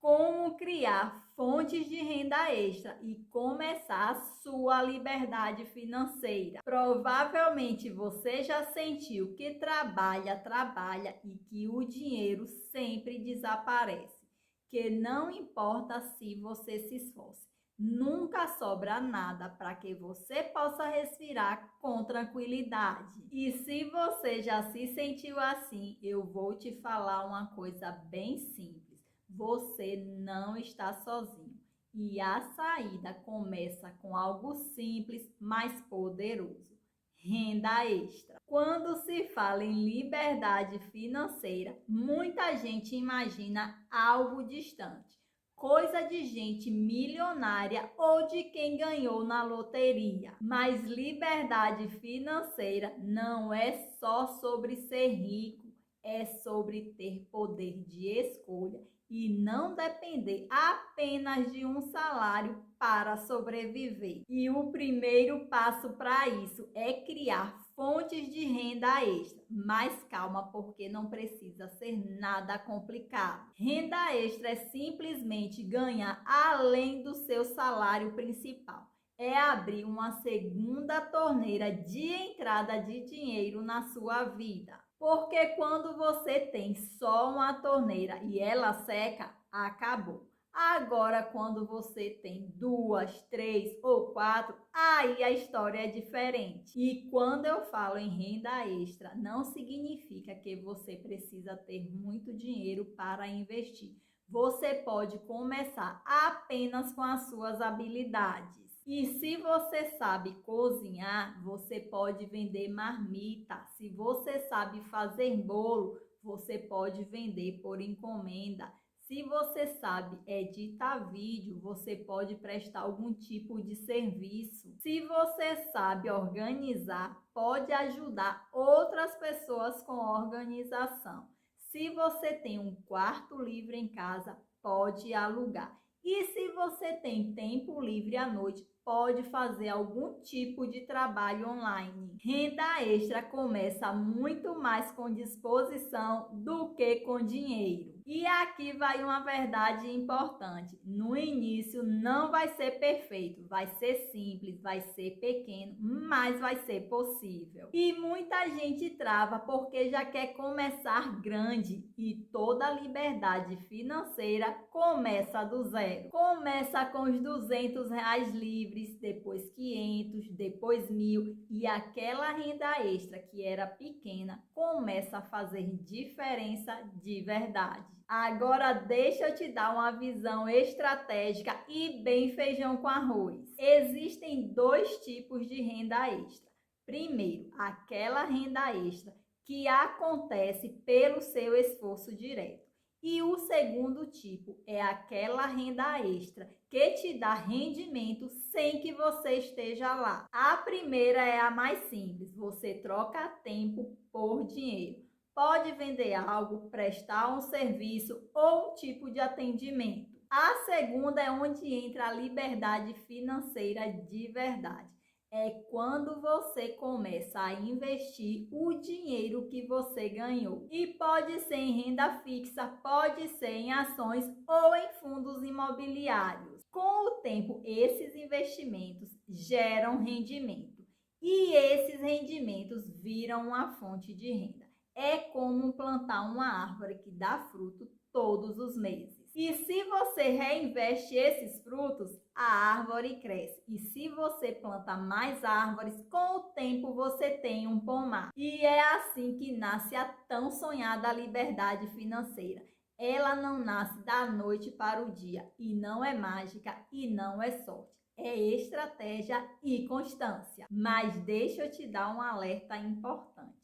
Como criar fontes de renda extra e começar a sua liberdade financeira. Provavelmente você já sentiu que trabalha e que o dinheiro sempre desaparece, que não importa se você se esforce, nunca sobra nada para que você possa respirar com tranquilidade. E se você já se sentiu assim, eu vou te falar uma coisa bem simples. Você não está sozinho. E a saída começa com algo simples, mas poderoso: renda extra. Quando se fala em liberdade financeira, muita gente imagina algo distante, coisa de gente milionária ou de quem ganhou na loteria. Mas liberdade financeira não é só sobre ser rico, é sobre ter poder de escolha e não depender apenas de um salário para sobreviver. E o primeiro passo para isso é criar fontes de renda extra. Mas calma, porque não precisa ser nada complicado. Renda extra é simplesmente ganhar além do seu salário principal. É abrir uma segunda torneira de entrada de dinheiro na sua vida. Porque quando você tem só uma torneira e ela seca, acabou. Agora, quando você tem duas, três ou quatro, aí a história é diferente. E quando eu falo em renda extra, não significa que você precisa ter muito dinheiro para investir. Você pode começar apenas com as suas habilidades. E se você sabe cozinhar, você pode vender marmita. Se você sabe fazer bolo, você pode vender por encomenda. Se você sabe editar vídeo, você pode prestar algum tipo de serviço. Se você sabe organizar, pode ajudar outras pessoas com organização. Se você tem um quarto livre em casa, pode alugar. E se você tem tempo livre à noite, pode fazer algum tipo de trabalho online. Renda extra começa muito mais com disposição do que com dinheiro. E aqui vai uma verdade importante: no início não vai ser perfeito, vai ser simples, vai ser pequeno, mas vai ser possível. E muita gente trava porque já quer começar grande, e toda liberdade financeira começa do zero. Começa com os R$ 200 livres, depois 500, depois 1.000, e aquela renda extra que era pequena começa a fazer diferença de verdade. Agora deixa eu te dar uma visão estratégica e bem feijão com arroz. Existem dois tipos de renda extra. Primeiro, aquela renda extra que acontece pelo seu esforço direto. E o segundo tipo é aquela renda extra que te dá rendimento sem que você esteja lá. A primeira é a mais simples: você troca tempo por dinheiro. Pode vender algo, prestar um serviço ou um tipo de atendimento. A segunda é onde entra a liberdade financeira de verdade. É quando você começa a investir o dinheiro que você ganhou. E pode ser em renda fixa, pode ser em ações ou em fundos imobiliários. Com o tempo, esses investimentos geram rendimento e esses rendimentos viram uma fonte de renda. É como plantar uma árvore que dá fruto todos os meses. E se você reinveste esses frutos, a árvore cresce. E se você planta mais árvores, com o tempo você tem um pomar. E é assim que nasce a tão sonhada liberdade financeira. Ela não nasce da noite para o dia, e não é mágica e não é sorte. É estratégia e constância. Mas deixa eu te dar um alerta importante: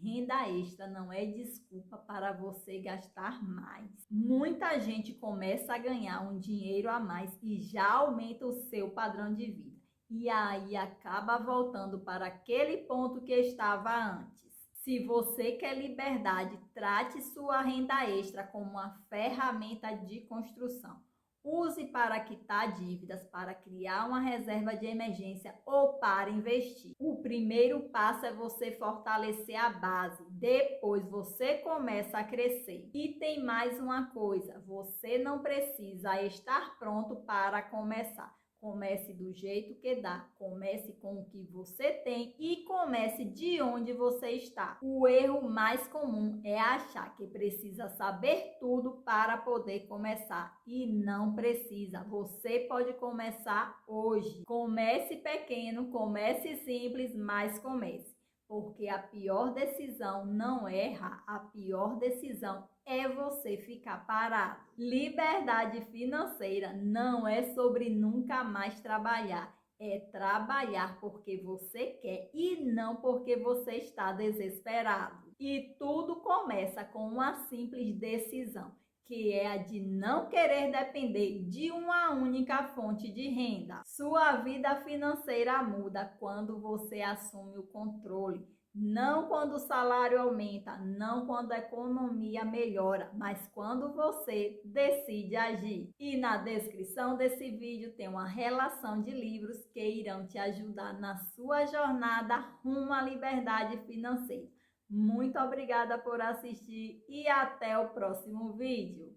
renda extra não é desculpa para você gastar mais. Muita gente começa a ganhar um dinheiro a mais e já aumenta o seu padrão de vida. E aí acaba voltando para aquele ponto que estava antes. Se você quer liberdade, trate sua renda extra como uma ferramenta de construção. Use para quitar dívidas, para criar uma reserva de emergência ou para investir. O primeiro passo é você fortalecer a base, depois você começa a crescer. E tem mais uma coisa, você não precisa estar pronto para começar. Comece do jeito que dá, comece com o que você tem e comece de onde você está. O erro mais comum é achar que precisa saber tudo para poder começar e não precisa. Você pode começar hoje. Comece pequeno, comece simples, mas comece. Porque a pior decisão não é errar, a pior decisão é você ficar parado. Liberdade financeira não é sobre nunca mais trabalhar, é trabalhar porque você quer e não porque você está desesperado. E tudo começa com uma simples decisão, que é a de não querer depender de uma única fonte de renda. Sua vida financeira muda quando você assume o controle. Não quando o salário aumenta, não quando a economia melhora, mas quando você decide agir. E na descrição desse vídeo tem uma relação de livros que irão te ajudar na sua jornada rumo à liberdade financeira. Muito obrigada por assistir e até o próximo vídeo.